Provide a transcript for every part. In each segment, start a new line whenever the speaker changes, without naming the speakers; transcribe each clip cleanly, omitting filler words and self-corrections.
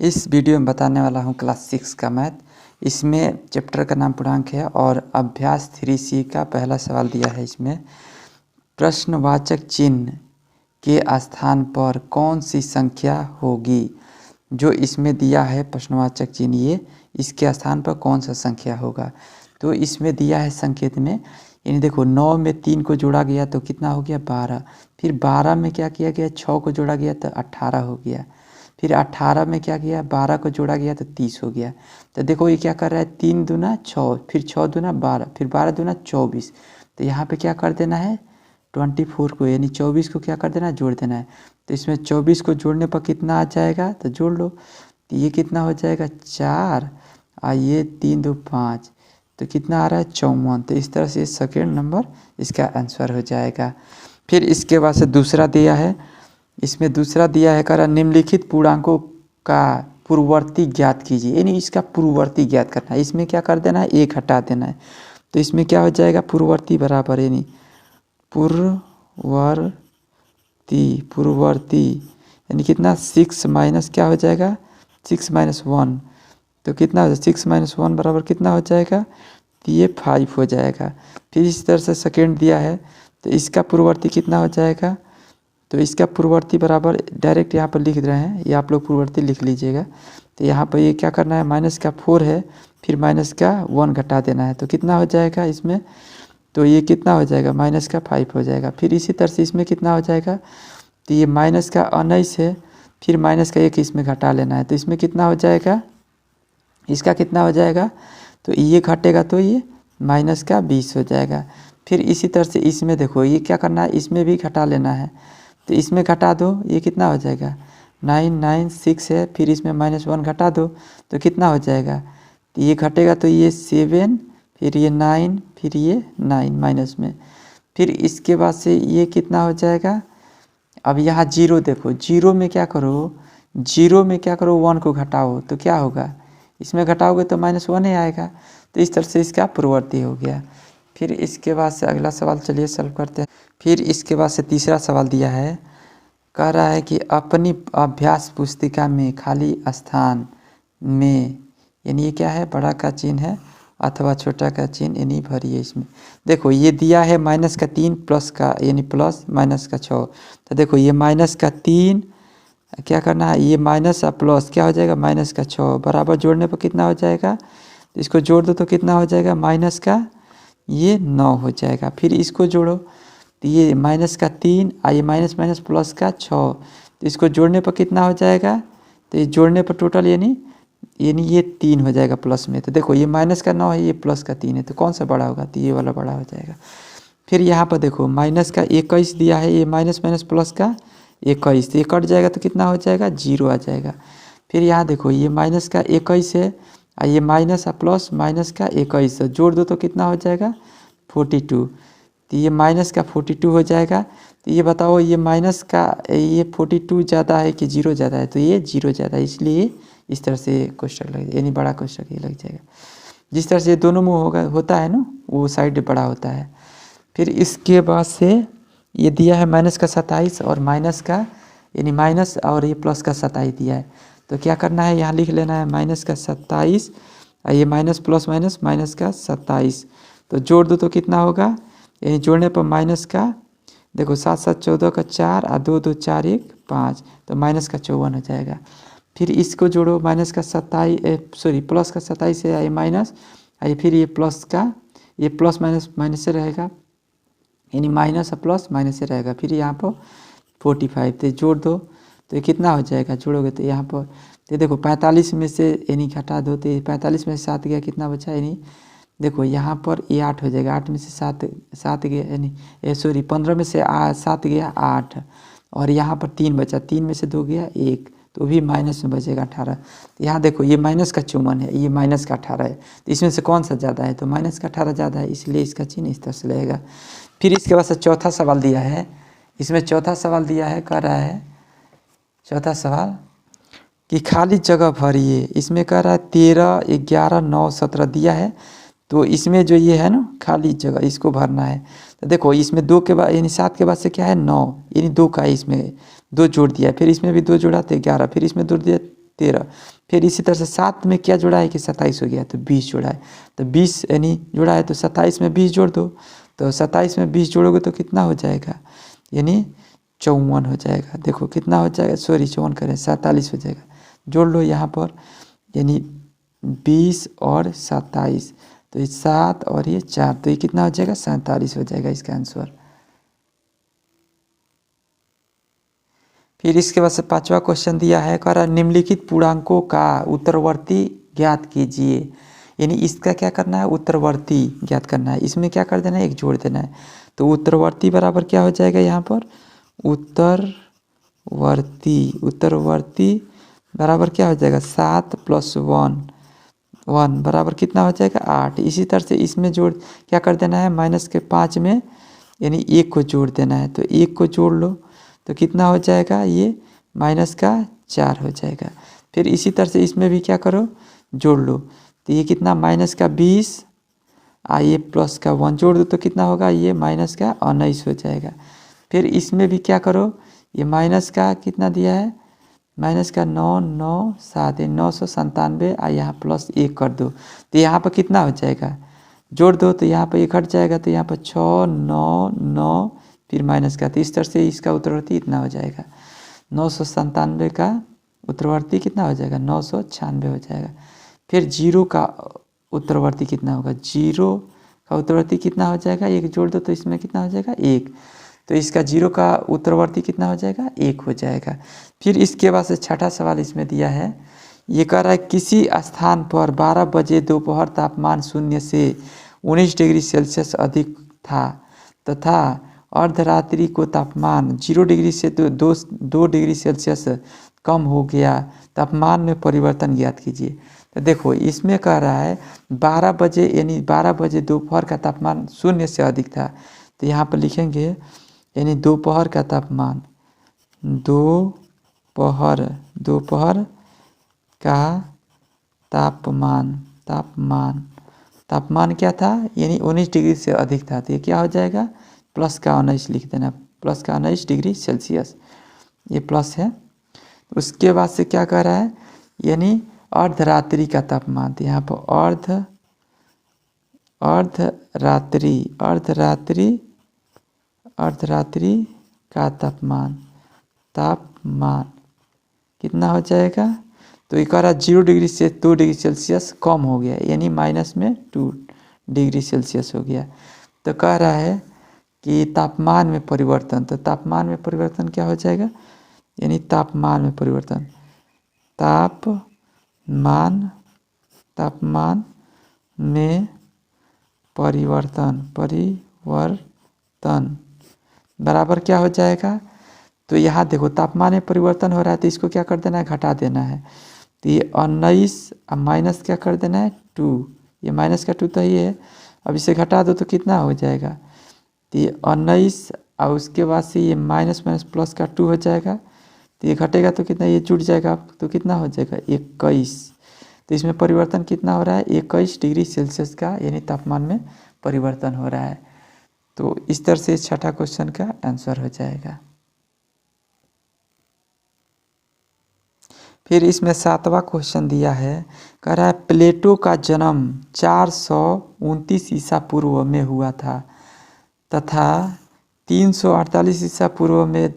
इस वीडियो में बताने वाला हूँ क्लास 6 का मैथ। इसमें चैप्टर का नाम पूर्णांक है और अभ्यास 3C का पहला सवाल दिया है। इसमें प्रश्नवाचक चिन्ह के स्थान पर कौन सी संख्या होगी। जो इसमें दिया है प्रश्नवाचक चिन्ह, ये इसके स्थान पर कौन सा संख्या होगा। तो इसमें दिया है संकेत में, यानी देखो 9 में 3 को जोड़ा गया तो कितना हो गया 12। फिर 12 में क्या किया गया 6 को जोड़ा गया तो 18 हो गया। फिर 18 में क्या किया 12 को जोड़ा गया तो 30 हो गया। तो देखो ये क्या कर रहा है 3 दूना 6, फिर 6 दूना 12, फिर 12 दूना 24। तो यहाँ पे क्या कर देना है 24 को, यानी 24 को क्या कर देना है जोड़ देना है। तो इसमें 24 को जोड़ने पर कितना आ जाएगा तो जोड़ लो। तो ये कितना हो जाएगा 4 और ये 3 2 5, तो कितना आ रहा है 54। तो इस तरह से सेकेंड नंबर इसका आंसर हो जाएगा। फिर इसके बाद से दूसरा दिया है, इसमें दूसरा दिया है करा निम्नलिखित पूर्णांकों का पूर्ववर्ती ज्ञात कीजिए, यानी इसका पूर्ववर्ती ज्ञात करना है। इसमें क्या कर देना है 1 हटा देना है। तो इसमें क्या हो जाएगा पूर्ववर्ती बराबर, यानी पूर्ववर्ती यानी कितना 6 माइनस क्या हो जाएगा 6 माइनस 1, तो कितना हो जाएगा 6 माइनस 1 बराबर कितना हो जाएगा तो ये 5 हो जाएगा। फिर इस तरह से सेकेंड दिया है, तो इसका पूर्ववर्ती कितना हो जाएगा, तो इसका पूर्ववर्ती बराबर डायरेक्ट यहाँ पर लिख रहे हैं, ये आप लोग पूर्ववर्ती लिख लीजिएगा। तो यहाँ पर ये क्या करना है माइनस का 4 है, फिर माइनस का 1 घटा देना है। तो कितना हो जाएगा इसमें, तो ये कितना हो जाएगा माइनस का 5 हो जाएगा। फिर इसी तरह से इसमें कितना हो जाएगा, तो ये माइनस का 19 है, फिर माइनस का 1 इसमें घटा लेना है। तो इसमें कितना हो जाएगा, इसका कितना हो जाएगा, तो ये घटेगा तो ये माइनस का 20 हो जाएगा। फिर इसी तरह से इसमें देखो ये क्या करना है, इसमें भी घटा लेना है। तो इसमें घटा दो, ये कितना हो जाएगा 9 9 6 है, फिर इसमें माइनस 1 घटा दो तो कितना हो जाएगा, तो ये घटेगा तो ये 7, फिर ये 9, फिर ये 9 माइनस में। फिर इसके बाद से ये कितना हो जाएगा, अब यहाँ जीरो देखो, जीरो में क्या करो 1 को घटाओ तो क्या होगा, इसमें घटाओगे तो -1 ही आएगा। तो इस तरह से इसका पूर्ववर्ती हो गया। फिर इसके बाद से अगला सवाल चलिए सॉल्व करते हैं। फिर इसके बाद से तीसरा सवाल दिया है, कह रहा है कि अपनी अभ्यास पुस्तिका में खाली स्थान में, यानी ये क्या है बड़ा का चिन्ह है अथवा छोटा का चिन्ह, यानी भरिए इसमें। देखो ये दिया है -3 प्लस का, यानी प्लस माइनस का 6। तो देखो ये -3 क्या करना है, ये माइनस और प्लस क्या हो जाएगा -6 बराबर जोड़ने पर कितना हो जाएगा, इसको जोड़ दो तो कितना हो जाएगा माइनस का ये 9 हो जाएगा। फिर इसको जोड़ो तो ये -3 और ये माइनस माइनस प्लस का 6, तो इसको जोड़ने पर कितना हो जाएगा, तो ये जोड़ने पर टोटल यानी ये 3 हो जाएगा प्लस में। तो देखो ये माइनस का 9 है, ये प्लस का 3 है, तो कौन सा बड़ा होगा, तो ये वाला बड़ा हो जाएगा। फिर यहाँ पर देखो माइनस का 21 दिया है, ये माइनस माइनस प्लस का 21, तो ये कट जाएगा तो कितना हो जाएगा 0 आ जाएगा। फिर यहाँ देखो ये माइनस का 21 है और ये माइनस और प्लस माइनस का 21 जोड़ दो तो कितना हो जाएगा 42, तो ये माइनस का 42 हो जाएगा। तो ये बताओ ये माइनस का ये 42 ज़्यादा है कि 0 ज़्यादा है, तो ये 0 ज़्यादा है, इसलिए इस तरह से कोष्ठक लग जाएगा, यानी बड़ा कोष्ठक ये लग जाएगा। जिस तरह से दोनों मुँह होता है ना, वो साइड बड़ा होता है। फिर इसके बाद से ये दिया है माइनस का 27 और माइनस का, यानी माइनस और ये प्लस का 27 दिया है। तो क्या करना है यहाँ लिख लेना है माइनस का 27 और ये माइनस प्लस माइनस माइनस का 27, तो जोड़ दो तो कितना होगा, यानी जोड़ने पर माइनस का देखो 7 7 14 का 4 और 2 2 4 1 5, तो माइनस का 54 हो जाएगा। फिर इसको जोड़ो माइनस का 27 प्लस का 27 है, ये माइनस और फिर ये प्लस का, ये प्लस माइनस माइनस से रहेगा, यानी माइनस और प्लस माइनस से रहेगा। फिर यहाँ पर 45, तो जोड़ दो तो ये कितना हो जाएगा, जोड़ोगे तो यहाँ पर तो देखो 45 में से यानी घटा दो, तो 45 में से 7 गया कितना बचा, यानी देखो यहाँ पर ये 8 हो जाएगा, 8 में से 7 गया, यानी 15 में से 7 गया 8, और यहाँ पर 3 बचा, 3 में से 2 गया 1, तो भी माइनस में बचेगा 18। तो यहाँ देखो ये माइनस का 54 है, ये माइनस का 18 है, तो इसमें से कौन सा ज़्यादा है, तो माइनस का 18 ज़्यादा है, इसलिए इसका चिन्ह इस तरह से लगेगा। फिर इसके बाद से चौथा सवाल दिया है, इसमें चौथा सवाल दिया है, कह रहा है चौथा सवाल कि खाली जगह भरिए। इसमें कह रहा है 13 11 9 17 दिया है, तो इसमें जो ये है ना खाली जगह इसको भरना है। तो देखो इसमें 2 के बाद यानी 7 के बाद से क्या है 9, यानी 2 का है, इसमें 2 जोड़ दिया, फिर इसमें भी 2 जोड़ा तो 11, फिर इसमें जोड़ दिया 13। फिर इसी तरह से 7 में क्या जोड़ा है कि 27 हो गया, तो 20 जोड़ा है, तो 20 यानी जोड़ा है, तो 27 में 20 जोड़ दो, तो 27 में 20 जोड़ोगे तो कितना हो जाएगा, यानी 54 हो जाएगा। देखो कितना हो जाएगा, सॉरी 54 करें, 47 हो जाएगा। जोड़ लो यहाँ पर, यानी 20 और 27, तो ये 7 और ये 4, तो ये कितना हो जाएगा, 47 हो जाएगा इसका आंसर। फिर इसके बाद से 5वां क्वेश्चन दिया है, कह रहा निम्नलिखित पूर्णांकों का उत्तरवर्ती ज्ञात कीजिए। यानी इसका क्या करना है, उत्तरवर्ती ज्ञात करना है। इसमें क्या कर देना है, एक जोड़ देना है। तो उत्तरवर्ती बराबर क्या हो जाएगा यहाँ पर, उत्तरवर्ती बराबर क्या हो जाएगा, 7 + 1 बराबर कितना हो जाएगा, 8। इसी तरह से इसमें जोड़ क्या कर देना है, -5 में यानी 1 को जोड़ देना है, तो 1 को जोड़ लो तो कितना हो जाएगा, ये -4 हो जाएगा। फिर इसी तरह से इसमें भी क्या करो, जोड़ लो, तो ये कितना -20, ये +1 जोड़ दो तो कितना होगा, ये -19 हो जाएगा। फिर इसमें भी क्या करो, ये माइनस का कितना दिया है, -9 9 7 997, यहाँ +1 कर दो तो यहाँ पर कितना हो जाएगा, जोड़ दो तो यहाँ पर 1 हट जाएगा, तो यहाँ पर 6 9 9 फिर माइनस का, तो इस तरह से इसका उत्तरवर्ती इतना हो जाएगा। 997 का उत्तरवर्ती कितना हो जाएगा, 996 हो जाएगा। फिर 0 का उत्तरवर्ती कितना होगा, 0 का उत्तरवर्ती कितना हो जाएगा, 1 जोड़ दो तो इसमें कितना हो जाएगा, 1, तो इसका 0 का उत्तरवर्ती कितना हो जाएगा, 1 हो जाएगा। फिर इसके बाद से 6ठा सवाल इसमें दिया है, ये कह रहा है किसी स्थान पर 12 बजे दोपहर तापमान 0 से 19 डिग्री सेल्सियस अधिक था तथा अर्धरात्रि को तापमान 0 डिग्री से 2 डिग्री सेल्सियस कम हो गया, तापमान में परिवर्तन ज्ञात कीजिए। तो देखो इसमें कह रहा है 12 बजे यानी 12 बजे दोपहर का तापमान 0 से अधिक था, तो यहाँ पर लिखेंगे यानी दोपहर का तापमान, दोपहर का तापमान क्या था, यानी 19 डिग्री से अधिक था, तो ये क्या हो जाएगा, +19 लिख देना, +19 डिग्री सेल्सियस, ये प्लस है। उसके बाद से क्या कह रहा है, यानी अर्धरात्रि का तापमान, तो यहाँ पर अर्धरात्रि का तापमान कितना हो जाएगा, तो ये कह रहा 0 डिग्री से 2 डिग्री सेल्सियस कम हो गया, यानी -2 डिग्री सेल्सियस हो गया। तो कह रहा है कि तापमान में परिवर्तन, तो तापमान में परिवर्तन क्या हो जाएगा, यानी तापमान में परिवर्तन, तापमान में परिवर्तन बराबर क्या हो जाएगा, तो यहाँ देखो तापमान में परिवर्तन हो रहा है, तो इसको क्या कर देना है, घटा देना है, तो ये 19 माइनस क्या कर देना है 2, ये माइनस का 2 तो ये है, अब इसे घटा दो तो कितना हो जाएगा, तो ये 19 और उसके बाद से ये माइनस प्लस का 2 हो जाएगा, तो ये घटेगा तो कितना, ये जुड़ जाएगा तो कितना हो जाएगा 21, तो इसमें परिवर्तन कितना हो रहा है 21 डिग्री सेल्सियस का, यानी तापमान में परिवर्तन हो रहा है। तो इस तरह से 6ठा क्वेश्चन का आंसर हो जाएगा। फिर इसमें 7वां क्वेश्चन दिया है, कह रहा है प्लेटो का जन्म 429 ईसा पूर्व में हुआ था तथा 348 ईसा पूर्व में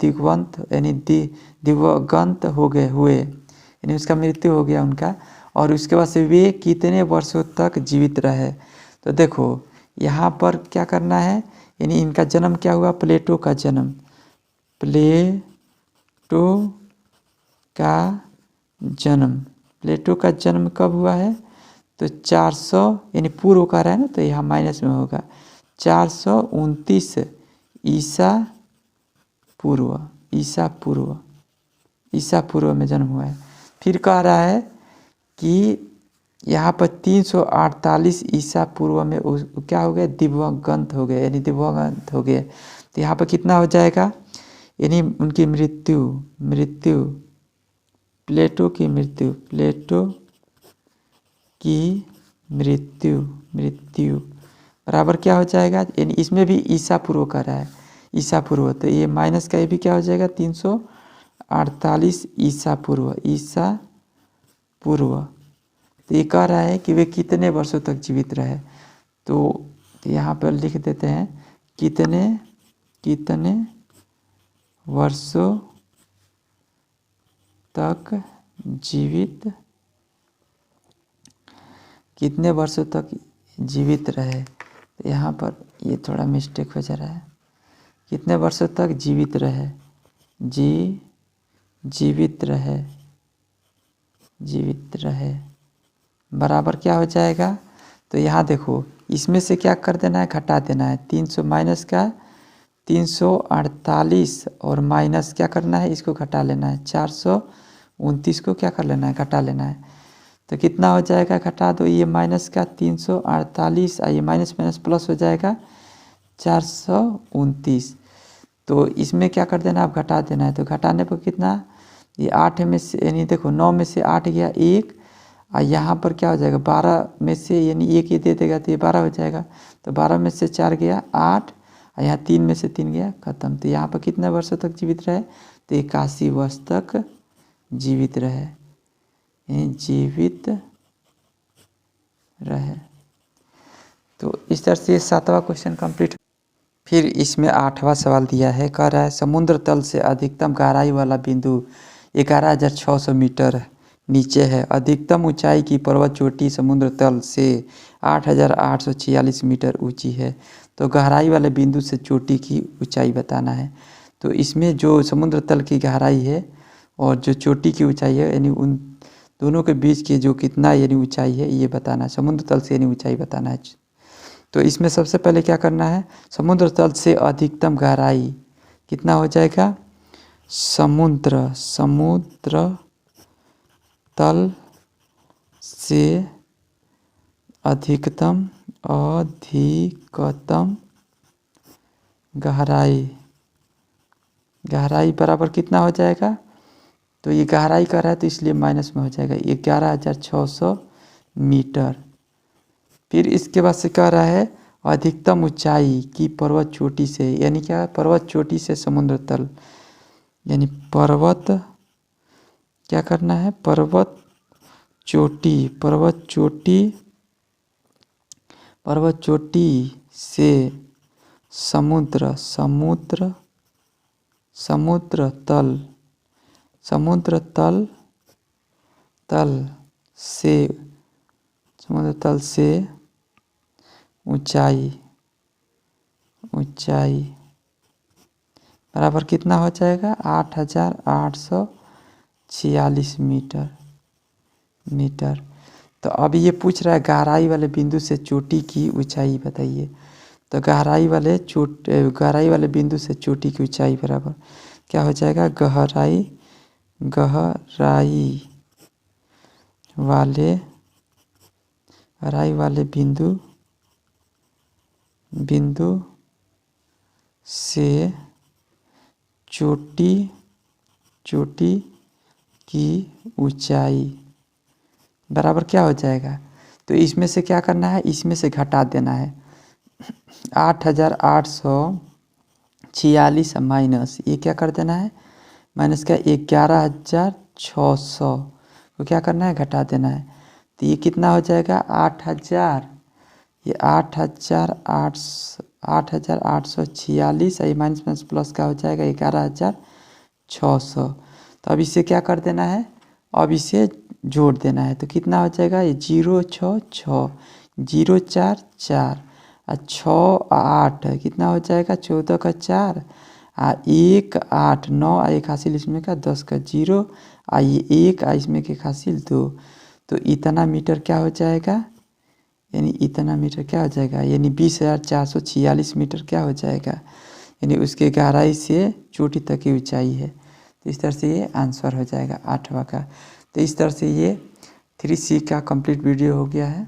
दिवंगत हो गए हुए, यानी उसका मृत्यु हो गया उनका, और उसके बाद से वे कितने वर्षों तक जीवित रहे। तो देखो यहाँ पर क्या करना है, यानी इनका जन्म क्या हुआ, प्लेटो का जन्म जन्म कब हुआ है, तो 400 यानी पूर्व का रहा है ना, तो यहाँ माइनस में होगा 429 ईसा पूर्व में जन्म हुआ है। फिर कह रहा है कि यहाँ पर 348 ईसा पूर्व में क्या हो गया, दिवंगत हो गए, यानी दिवंगत हो गए, तो यहाँ पर कितना हो जाएगा, यानी उनकी मृत्यु प्लेटो की मृत्यु बराबर क्या हो जाएगा, यानी इसमें भी ईसा पूर्व का रहा है, ईसा पूर्व, तो ये माइनस का ये भी क्या हो जाएगा 348 ईसा पूर्व। तो ये कह रहा है कि वे कितने वर्षों तक जीवित रहे। तो यहाँ पर लिख देते हैं कितने वर्षों तक जीवित रहे। तो यहाँ पर ये थोड़ा मिस्टेक हो जा रहा है, कितने वर्षों तक जीवित रहे, जीवित रहे बराबर क्या हो जाएगा। तो यहाँ देखो इसमें से क्या कर देना है, घटा देना है। 300 माइनस का 348 और माइनस क्या करना है, इसको घटा लेना है। 429 को क्या कर लेना है, घटा लेना है। तो कितना हो जाएगा, घटा दो, ये माइनस का 348 ये माइनस माइनस प्लस हो जाएगा 429। तो इसमें क्या कर देना, आप घटा देना है। तो घटाने पर कितना, ये 8 में से यानी देखो 9 में से 8 गया 1, और यहाँ पर क्या हो जाएगा 12 में से यानी 1 ये दे देगा तो ये 12 हो जाएगा। तो 12 में से 4 गया 8, और यहाँ 3 में से 3 गया खत्म। तो यहाँ पर कितने वर्षों तक जीवित रहे, तो 81 वर्ष तक जीवित रहे, तो इस तरह से 7वां क्वेश्चन कंप्लीट। फिर इसमें 8वां सवाल दिया है, कह रहा है समुद्र तल से अधिकतम गहराई वाला बिंदु 11,600 मीटर नीचे है। अधिकतम ऊंचाई की पर्वत चोटी समुद्र तल से 8,846 मीटर ऊंची है। तो गहराई वाले बिंदु से चोटी की ऊंचाई बताना है। तो इसमें जो समुद्र तल की गहराई है और जो चोटी की ऊंचाई है, यानी उन दोनों के बीच की जो कितना यानी ऊंचाई है ये बताना है, समुद्र तल से यानी ऊंचाई बताना है। तो इसमें सबसे पहले क्या करना है, समुद्र तल से अधिकतम गहराई कितना हो जाएगा, समुद्र तल से अधिकतम गहराई बराबर कितना हो जाएगा। तो ये गहराई कर रहा है तो इसलिए माइनस में हो जाएगा 11,600 मीटर। फिर इसके बाद से कह रहा है अधिकतम ऊंचाई की पर्वत चोटी से, यानी क्या, पर्वत चोटी से समुद्र तल, यानी पर्वत क्या करना है, पर्वत चोटी से समुद्र तल से ऊंचाई बराबर कितना हो जाएगा, 8,846 मीटर। तो अब ये पूछ रहा है गहराई वाले बिंदु से चोटी की ऊंचाई बताइए। तो गहराई वाले बिंदु से चोटी की ऊंचाई बराबर क्या हो जाएगा, गहराई वाले बिंदु से चोटी की ऊंचाई बराबर क्या हो जाएगा। तो इसमें से क्या करना है, इसमें से घटा देना है। 8,846 माइनस ये क्या कर देना है, माइनस का 11,600 को क्या करना है, घटा देना है। तो ये कितना हो जाएगा, 8,000, ये 8,846 ये माइनस माइनस प्लस का हो जाएगा 11,600। तो अब इसे क्या कर देना है, अब इसे जोड़ देना है। तो कितना हो जाएगा, ये 066 044 और 68 कितना हो जाएगा, 14 का 4 1 8 9 एक हासिल इसमें का 10 का 0 ये 1 इसमें के हासिल 2। तो इतना मीटर क्या हो जाएगा, यानी इतना मीटर क्या हो जाएगा, यानी 20,446 मीटर क्या हो जाएगा, यानी उसके गहराई से चोटी तक की ऊंचाई है। तो इस तरह से ये आंसर हो जाएगा 8वां का। तो इस तरह से ये 3C का कंप्लीट वीडियो हो गया है।